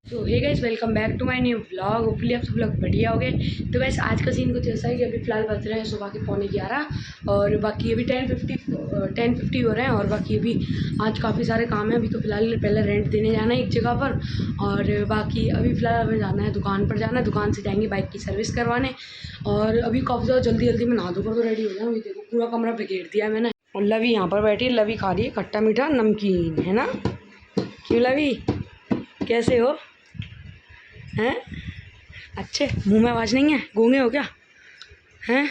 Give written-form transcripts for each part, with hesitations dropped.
तो hey guys, welcome back to my new vlog. Hopefully आप सब लोग बढ़िया हो गए। तो गाइस, आज का सीन कुछ ऐसा है कि अभी फ़िलहाल बज रहे हैं सुबह के 11:15 और बाकी अभी 10:50 हो रहे हैं। और बाकी अभी आज काफ़ी सारे काम हैं। अभी तो फ़िलहाल पहले रेंट देने जाना है एक जगह पर, और बाकी अभी फ़िलहाल हमें जाना है दुकान पर, जाना है दुकान से जाएंगे बाइक की सर्विस करवाने। और अभी काफ़ी ज़्यादा जल्दी में नहा धोकर तो रेडी हो जाऊँ। देखो पूरा कमरा बिखेर दिया है मैंने। और लवी यहाँ पर बैठी है, लवी खा रही है खट्टा मीठा नमकीन, है ना? क्यों लवी, कैसे हो? हैं? अच्छे, मुंह में आवाज़ नहीं है? गूंगे हो क्या? हैं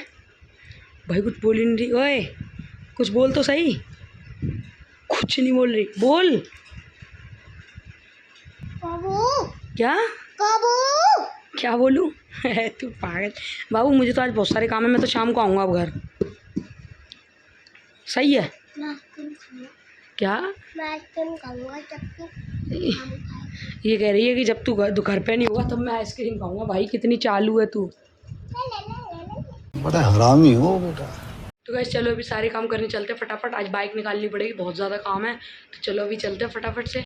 भाई, कुछ बोल ही नहीं रही। ओए, कुछ बोल तो सही। कुछ नहीं बोल रही, बोल। बाबू, क्या बाबू, क्या बोलूँ? तू पागल। बाबू, मुझे तो आज बहुत सारे काम है, मैं तो शाम को आऊँगा अब घर। सही है क्या? ये कह रही है कि जब तू घर पे नहीं होगा तब मैं आइसक्रीम खाऊंगा। भाई कितनी चालू है तू। बड़ा हरामी हो बेटा। तो गाइस चलो अभी सारे काम करने चलते हैं फटाफट। आज बाइक निकालनी पड़ेगी, बहुत ज़्यादा काम है। तो चलो अभी चलते हैं फटाफट से।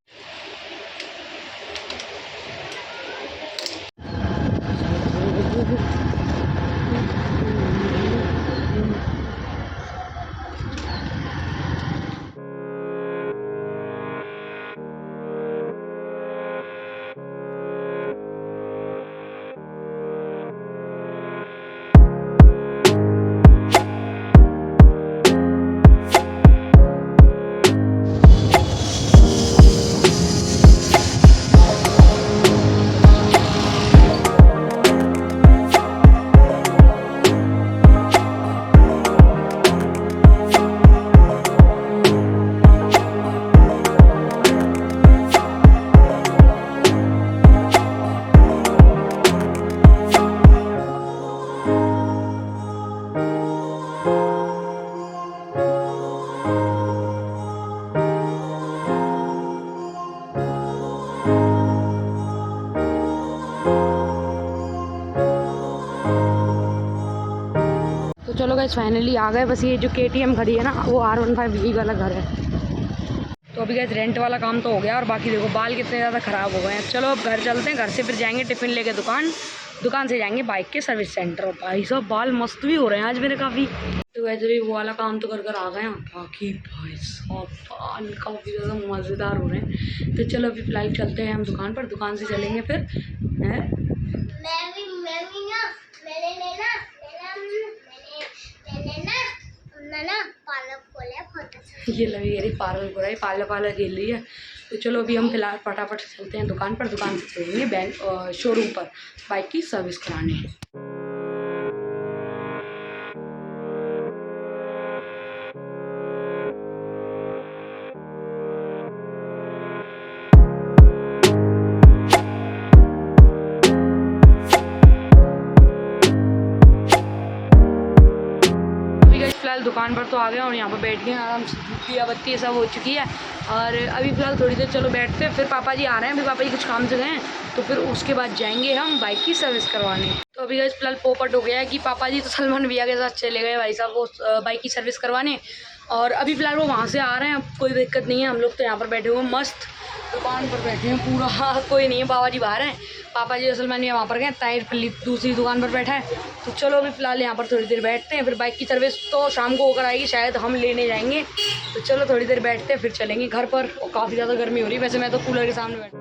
तो चलो गाइस फाइनली आ गए। बस ये जो KTM खड़ी है ना, वो R15 यही वाला घर है। तो अभी गाइस रेंट वाला काम तो हो गया, और बाकी देखो बाल कितने ज़्यादा ख़राब हो गए हैं। चलो अब घर चलते हैं, घर से फिर जाएंगे टिफ़िन लेके दुकान से जाएंगे बाइक के सर्विस सेंटर। और भाई साहब बाल मस्त भी हो रहे हैं आज मेरे काफ़ी। तो वैसे भी वो वाला काम तो कर आ गए हैं, बाकी भाई साहब बाल काफ़ी ज़्यादा मज़ेदार हो रहे हैं। तो चलो अभी फ़िलहाल चलते हैं हम दुकान पर, दुकान से चलेंगे फिर। हैं ये लगी यारी पार्लर को रही, पार्लर खेल रही है। तो चलो अभी हम फिलहाल फटाफट चलते हैं दुकान पर, दुकान से चलेंगे बैंक शोरूम पर बाइक की सर्विस कराने। फिलहाल दुकान पर तो आ गए और यहाँ पर बैठ गए आराम से। दिया बत्ती सब हो चुकी है, और अभी फ़िलहाल थोड़ी देर चलो बैठते हैं। फिर पापा जी आ रहे हैं, अभी पापा जी कुछ काम से गए हैं, तो फिर उसके बाद जाएंगे हम बाइक की सर्विस करवाने। तो अभी गाइस फिलहाल पोपट हो गया है कि पापा जी तो सलमान भैया के साथ चले गए भाई साहब वो बाइक की सर्विस करवाने। और अभी फ़िलहाल वो वहाँ से आ रहे हैं, अब कोई दिक्कत नहीं है। हम लोग तो यहाँ पर बैठे हुए मस्त दुकान पर बैठे हैं पूरा। हाँ, कोई नहीं है, पापा जी बाहर हैं। पापा जी सलमान भैया वहाँ पर गए, ताहिर पल्ली दूसरी दुकान पर बैठा है। तो चलो अभी फ़िलहाल यहाँ पर थोड़ी देर बैठते हैं, फिर बाइक की सर्विस तो शाम को होकर आएगी, शायद हम लेने जाएंगे। तो चलो थोड़ी देर बैठते हैं, फिर चलेंगे घर पर। और काफ़ी ज़्यादा गर्मी हो रही है, वैसे मैं तो कूलर के सामने बैठ।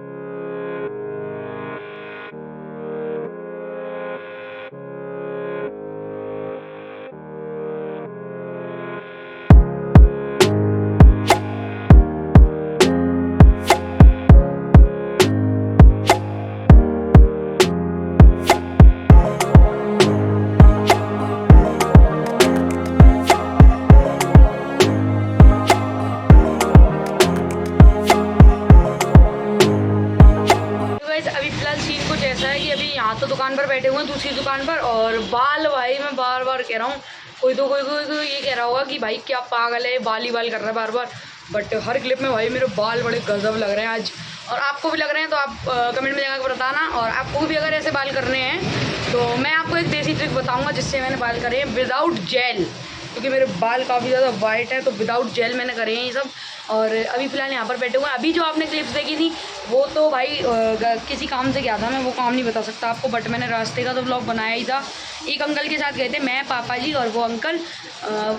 अभी फ़िलहाल सीन कुछ ऐसा है कि अभी यहाँ तो दुकान पर बैठे हुए हैं दूसरी दुकान पर, और बाल भाई मैं बार बार कह रहा हूँ, कोई ये कह रहा होगा कि भाई क्या पागल है, बाल ही बाल कर रहा है बार बार। बट हर क्लिप में भाई मेरे बाल बड़े गजब लग रहे हैं आज। और आपको भी लग रहे हैं तो आप कमेंट में जाकर बताना। और आपको भी अगर ऐसे बाल करने हैं तो मैं आपको एक देसी ट्रिक बताऊँगा जिससे मैंने बाल करे हैं विदाउट जेल। क्योंकि मेरे बाल काफ़ी ज़्यादा वाइट है, तो विदाउट जेल मैंने करे हैं ये सब। और अभी फ़िलहाल यहाँ पर बैठे हुए हैं। अभी जो आपने क्लिप्स देखी थी वो तो भाई किसी काम से गया था, मैं वो काम नहीं बता सकता आपको, बट मैंने रास्ते का तो व्लॉग बनाया ही था। एक अंकल के साथ गए थे, मैं, पापा जी और वो अंकल।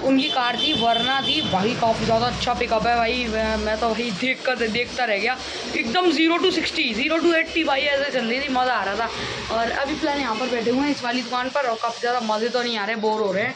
उनकी कार थी, वरना थी भाई, काफ़ी ज़्यादा अच्छा पिकअप है भाई। मैं तो भाई देखता रह गया। एकदम 0 to 60, 0 to 80 भाई ऐसे चल रही थी, मज़ा आ रहा था। और अभी फ़िलहाल यहाँ पर बैठे हुए हैं इस वाली दुकान पर, और काफ़ी ज़्यादा मज़े तो नहीं आ रहे, बोर हो रहे हैं।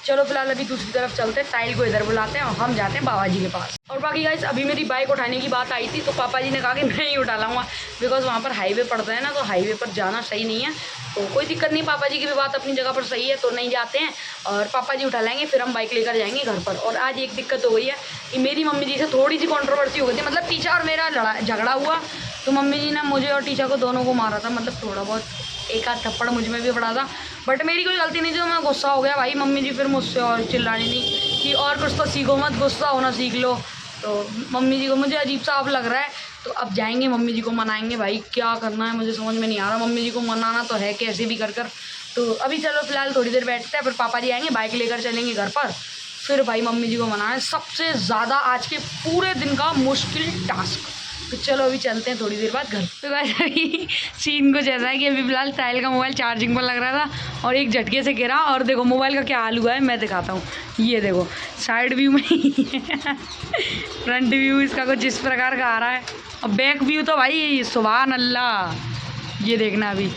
चलो फिलहाल अभी दूसरी तरफ चलते हैं, टाइल को इधर बुलाते हैं और हम जाते हैं बाबा जी के पास। और बाकी गाइस अभी मेरी बाइक उठाने की बात आई थी, तो पापा जी ने कहा कि मैं ही उठा लाऊंगा, बिकॉज वहाँ पर हाईवे पड़ता है ना, तो हाईवे पर जाना सही नहीं है। तो कोई दिक्कत नहीं, पापा जी की भी बात अपनी जगह पर सही है, तो नहीं जाते हैं और पापा जी उठा लेंगे, फिर हम बाइक लेकर जाएंगे घर पर। और आज एक दिक्कत हो गई है कि मेरी मम्मी जी से थोड़ी सी कॉन्ट्रोवर्सी हो गई थी, मतलब टीचर और मेरा झगड़ा हुआ, तो मम्मी जी ने मुझे और टीचर को दोनों को मारा था, मतलब थोड़ा बहुत एक आध थप्पड़ मुझ में भी पड़ा था, बट मेरी कोई गलती नहीं थी, तो मैं गुस्सा हो गया भाई। मम्मी जी फिर मुझसे और चिल्लानी थी कि और कुछ तो सीखो मत, गुस्सा होना सीख लो। तो मम्मी जी को मुझे अजीब सा अब लग रहा है, तो अब जाएंगे मम्मी जी को मनाएंगे भाई, क्या करना है मुझे समझ में नहीं आ रहा। मम्मी जी को मनाना तो है कैसे भी कर कर। तो अभी चलो फिलहाल थोड़ी देर बैठते हैं, फिर पापा जी आएंगे, बाइक लेकर चलेंगे घर पर, फिर भाई मम्मी जी को मनाना है। सबसे ज़्यादा आज के पूरे दिन का मुश्किल टास्क। तो चलो अभी चलते हैं थोड़ी देर बाद घर। तो गाइस अभी सीन कुछ ऐसा है कि अभी फिलहाल साहिल का मोबाइल चार्जिंग पर लग रहा था और एक झटके से गिरा, और देखो मोबाइल का क्या हाल हुआ है मैं दिखाता हूँ। ये देखो साइड व्यू में फ्रंट व्यू इसका कुछ इस प्रकार का आ रहा है, और बैक व्यू तो भाई सुभान अल्लाह, ये देखना अभी,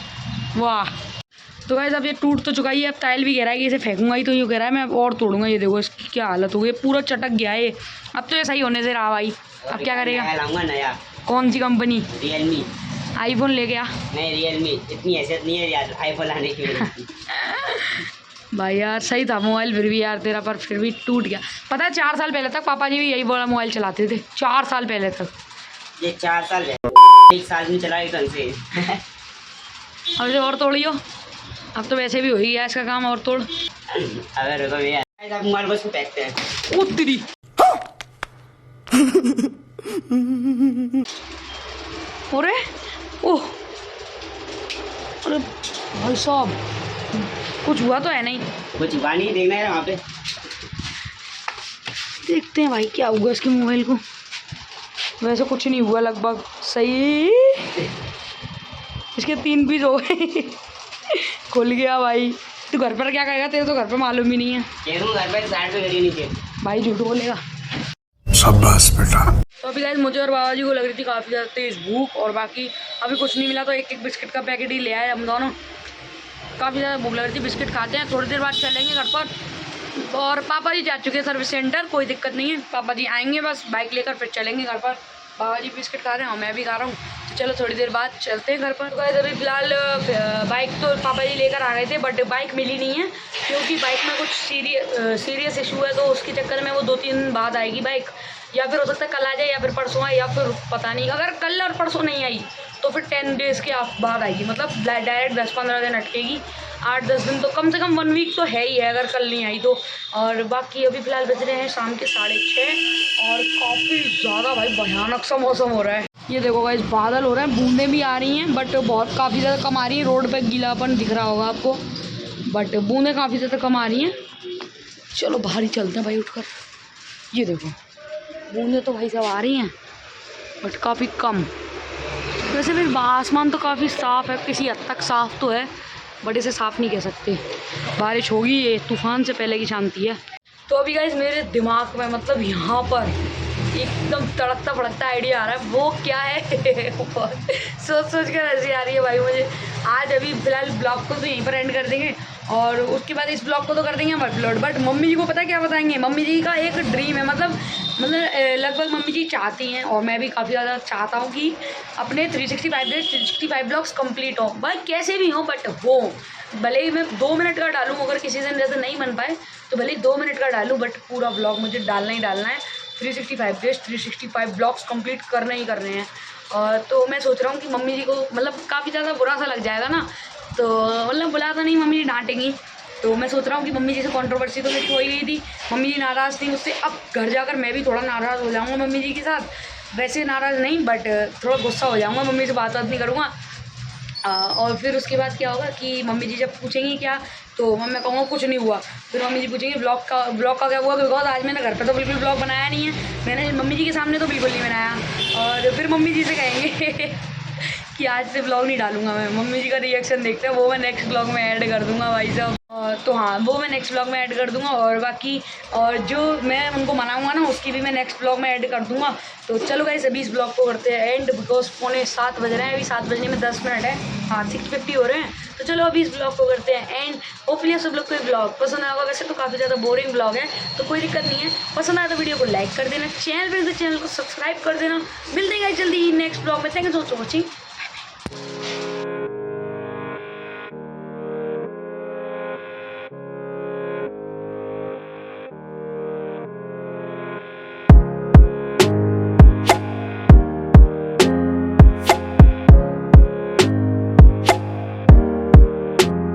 वाह। तो गाइस अब ये टूट तो चुका ही है, अब टाइल भी कह रहा है कि इसे फेंकूंगा ही, तो यूँ कह रहा है मैं और तोड़ूंगा। ये देखो इसकी क्या हालत हो गई, पूरा चटक गया है। अब तो ये सही होने से रहा भाई, अब क्या करेगा। नया कौन सी कंपनी? रियलमी। आईफोन ले गया नहीं रियलमी, इतनी हैसियत नहीं है यार आईफोन लाने की मेरी। भाई यार सही था मोबाइल फिर भी यार तेरा, पर फिर भी टूट गया। पता है 4 साल पहले तक पापा जी भी यही वाला मोबाइल चलाते थे, 4 साल पहले तक। ये 4 साल है, 1 साल में चला ढंग से। और जो और तोड़ियो, अब तो वैसे भी हो ही गया इसका काम, और तोड़। अगर रुको भैया, आप मोबाइल को इसको फेंकते हैं। ओ तेरी अरे ओह, अरे भाई साहब कुछ हुआ तो है नहीं? कुछ हुआ नहीं, देखना है वहाँ पे। देखते हैं भाई क्या हुआ इसके मोबाइल को। वैसे कुछ नहीं हुआ, लगभग सही। इसके 3 पीस हो गए। खुल गया भाई। तू घर पर क्या करेगा, तेरे तो घर पर मालूम ही नहीं है। घर पे साइड पे करिए नीचे। भाई झूठ बोलेगा। शाबाश बेटा। तो अभी गाइस मुझे और बाबा जी को लग रही थी काफ़ी ज़्यादा तेज़ भूख, और बाकी अभी कुछ नहीं मिला, तो एक बिस्किट का पैकेट ही ले आए हम दोनों। काफ़ी ज़्यादा भूख लग रही थी, बिस्किट खाते हैं, थोड़ी देर बाद चलेंगे घर पर। और पापा जी जा चुके हैं सर्विस सेंटर, कोई दिक्कत नहीं है, पापा जी आएंगे बस बाइक लेकर, फिर चलेंगे घर पर। बाबा जी बिस्किट खा रहे हैं और मैं भी खा रहा हूँ, तो चलो थोड़ी देर बाद चलते हैं घर पर। तो गाइस अभी फ़िलहाल बाइक तो पापा जी लेकर आ गए थे, बट बाइक मिली नहीं है, क्योंकि बाइक में कुछ सीरियस इशू है, तो उसके चक्कर में वो 2-3 दिन बाद आएगी बाइक, या फिर हो सकता है कल आ जाए, या फिर परसों आए, या फिर पता नहीं। अगर कल और परसों नहीं आई तो फिर 10 डेज़ के बाद आएगी, मतलब डायरेक्ट 10-15 दिन अटकेगी, 8-10 दिन, तो कम से कम 1 वीक तो है ही है अगर कल नहीं आई तो। और बाकी अभी फ़िलहाल बज रहे हैं शाम के 6:30, और काफ़ी ज़्यादा भाई भयानक सा मौसम हो रहा है। ये देखो गाइस बादल हो रहे हैं, बूंदें भी आ रही हैं, बट बहुत काफ़ी ज़्यादा कम आ रही हैं। रोड पर गीलापन दिख रहा होगा आपको, बट बूंदें काफ़ी ज़्यादा कम आ रही हैं। चलो बाहर ही चलते हैं भाई उठकर। ये देखो बूंदें तो भाई सब आ रही हैं, बट काफ़ी कम। वैसे फिर आसमान तो काफ़ी साफ़ है, किसी हद तक साफ़ तो है, बट इसे साफ़ नहीं कह सकते। बारिश होगी, ये तूफ़ान से पहले की शांति है। तो अभी गाइस मेरे दिमाग में, मतलब यहाँ पर एकदम तड़कता भड़कता आइडिया आ रहा है। वो क्या है सोच कर हंसी आ रही है भाई मुझे। आज अभी फ़िलहाल ब्लॉग को तो यहीं पर एंड कर देंगे, और उसके बाद इस ब्लॉग को तो कर देंगे हम अपलोड, बट मम्मी जी को पता है क्या बताएंगे। मम्मी जी का एक ड्रीम है, मतलब लगभग मम्मी जी चाहती हैं, और मैं भी काफ़ी ज़्यादा चाहता हूँ कि अपने 365 ब्लॉग्स कंप्लीट हो, भाई कैसे भी हो, बट हो। भले ही मैं 2 मिनट का डालूँ, अगर किसी दिन जैसे नहीं बन पाए तो भले ही 2 मिनट का डालूँ, बट पूरा ब्लॉग मुझे डालना ही डालना है। 365 डेज 365 ब्लॉग्स कंप्लीट करने ही करने हैं। और तो मैं सोच रहा हूँ कि मम्मी जी को मतलब काफ़ी ज़्यादा बुरा सा लग जाएगा ना, तो मतलब बुला तो नहीं, मम्मी जी डांटेंगी। तो मैं सोच रहा हूँ कि मम्मी जी से कंट्रोवर्सी तो मेरी हो ही गई थी, मम्मी जी नाराज़ थी मुझसे, अब घर जाकर मैं भी थोड़ा नाराज़ हो जाऊँगा मम्मी जी के साथ। वैसे नाराज़ नहीं, बट थोड़ा गुस्सा हो जाऊँगा, मम्मी से बात नहीं करूँगा। और फिर उसके बाद क्या होगा कि मम्मी जी जब पूछेंगी क्या तो मैं कहूँगा कुछ नहीं हुआ। फिर मम्मी जी पूछेंगे ब्लॉग का क्या हुआ, बिकॉज आज मैंने घर पे तो बिल्कुल ब्लॉग बनाया नहीं है, मैंने मम्मी जी के सामने तो बिल्कुल नहीं बनाया। और फिर मम्मी जी से कहेंगे कि आज से ब्लॉग नहीं डालूंगा मैं। मम्मी जी का रिएक्शन देखते हैं, वो मैं नेक्स्ट ब्लॉग में ऐड कर दूंगा भाई साहब। तो हाँ, वो मैं नेक्स्ट ब्लॉग में ऐड कर दूंगा। और बाकी और जो मैं उनको मनाऊंगा ना, उसकी भी मैं नेक्स्ट ब्लॉग में ऐड कर दूंगा। तो चलो गाइस, अभी इस ब्लॉग को करते हैं एंड, बिकॉज 6:45 बज रहे हैं, अभी 7 बजने में 10 मिनट है। हाँ, 6:50 हो रहे हैं। तो चलो अभी इस ब्लॉग को करते हैं एंड। होपफुली आप सब लोग को ये ब्लॉग पसंद आएगा। वैसे तो काफ़ी ज़्यादा बोरिंग ब्लॉग है, तो कोई दिक्कत नहीं है। पसंद आया तो वीडियो को लाइक कर देना, चैनल पर चैनल को सब्सक्राइब कर देना। मिलते हैं गाइस जल्दी नेक्स्ट ब्लॉग में। Thank you so much for watching.